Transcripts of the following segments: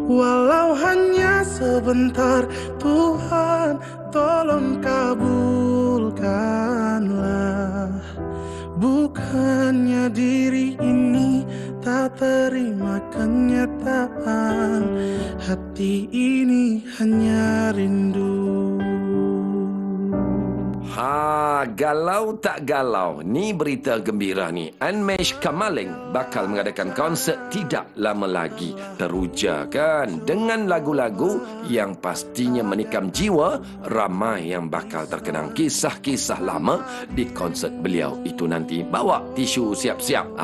Walau hanya sebentar, Tuhan tolong kabulkanlah. Bukannya diri ini tak terima kenyataan, hati ini hanya rindu. Galau tak galau. Ni berita gembira ni. Anmesh Kamaling bakal mengadakan konsert tidak lama lagi. Teruja kan? Dengan lagu-lagu yang pastinya menikam jiwa, ramai yang bakal terkenang kisah-kisah lama di konsert beliau itu nanti. Bawa tisu siap-siap.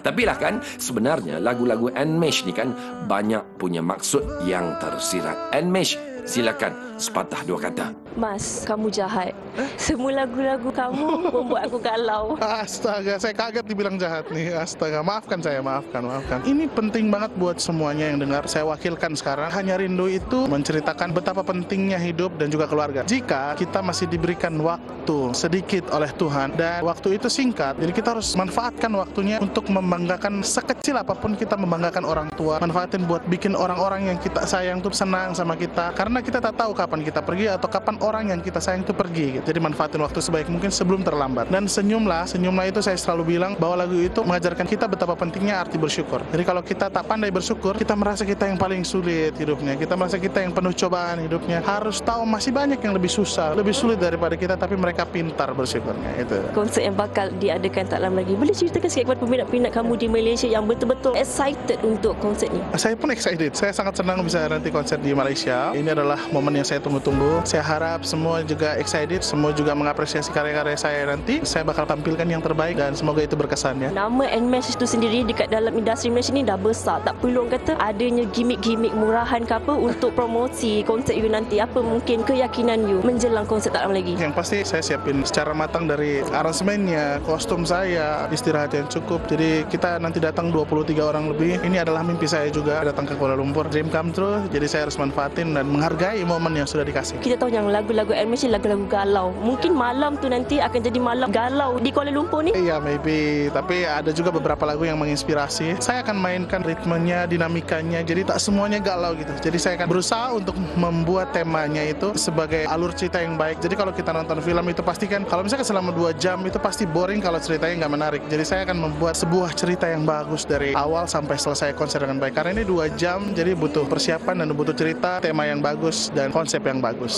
Tapi lah kan, sebenarnya lagu-lagu Anmesh ni kan banyak punya maksud yang tersirat. Anmesh, silakan sepatah dua kata. Mas, kamu jahat. Semua lagu-lagu kamu membuat aku galau. Astaga, saya kaget dibilang jahat nih. Astaga, maafkan saya, maafkan. Ini penting banget buat semuanya yang dengar. Saya wakilkan sekarang. Hanya Rindu itu menceritakan betapa pentingnya hidup dan juga keluarga. Jika kita masih diberikan waktu sedikit oleh Tuhan, dan waktu itu singkat, jadi kita harus manfaatkan waktunya untuk membanggakan sekecil apapun kita membanggakan orang tua. Manfaatin buat bikin orang-orang yang kita sayang tuh senang sama kita. Karena kita tak tahu kapan kita pergi atau kapan orang yang kita sayang itu pergi gitu. Jadi manfaatin waktu sebaik mungkin sebelum terlambat. Dan senyumlah itu saya selalu bilang bahwa lagu itu mengajarkan kita betapa pentingnya arti bersyukur. Jadi kalau kita tak pandai bersyukur, kita merasa kita yang paling sulit hidupnya. Kita merasa kita yang penuh cobaan hidupnya. Harus tahu masih banyak yang lebih susah, lebih sulit daripada kita, tapi mereka pintar bersyukurnya. Itu konsert yang bakal diadakan tak lama lagi. Boleh ceritakan sikit kepada peminat-peminat kamu di Malaysia yang betul-betul excited untuk konsert ni? Saya pun excited. Saya sangat senang bisa nanti konser di Malaysia. Ini adalah momen yang saya tunggu-tunggu. Saya harap semua juga excited, semua juga mengapresiasi karya-karya saya nanti. Saya bakal tampilkan yang terbaik dan semoga itu berkesan ya. Nama Anmesh itu sendiri dekat dalam industri Malaysia ni dah besar. Tak perlu orang kata adanya gimmick-gimmick murahan ke apa untuk promosi konsert you nanti. Apa mungkin keyakinan you menjelang konsert tak lama lagi? Yang pasti saya siapin secara matang dari aransemennya, kostum saya, istirahat yang cukup. Jadi kita nanti datang 23 orang lebih. Ini adalah mimpi saya juga datang ke Kuala Lumpur. Dream come true. Jadi saya harus manfaatin dan menghargai momen yang sudah dikasih. Kita tahu yang lagu-lagu Anmesh ni lagu-lagu galau. Mungkin malam tu nanti akan jadi malam galau di Kuala Lumpur ni. Iya, maybe. Tapi ada juga beberapa lagu yang menginspirasi. Saya akan mainkan ritmenya, dinamikanya. Jadi tak semuanya galau gitu. Jadi saya akan berusaha untuk membuat temanya itu sebagai alur cerita yang baik. Jadi kalau kita nonton film itu pastikan kalau misalkan selama 2 jam itu pasti boring kalau ceritanya nggak menarik. Jadi saya akan membuat sebuah cerita yang bagus dari awal sampai selesai konser dengan baik. Karena ini 2 jam, jadi butuh persiapan dan butuh cerita, tema yang bagus dan konsep yang bagus.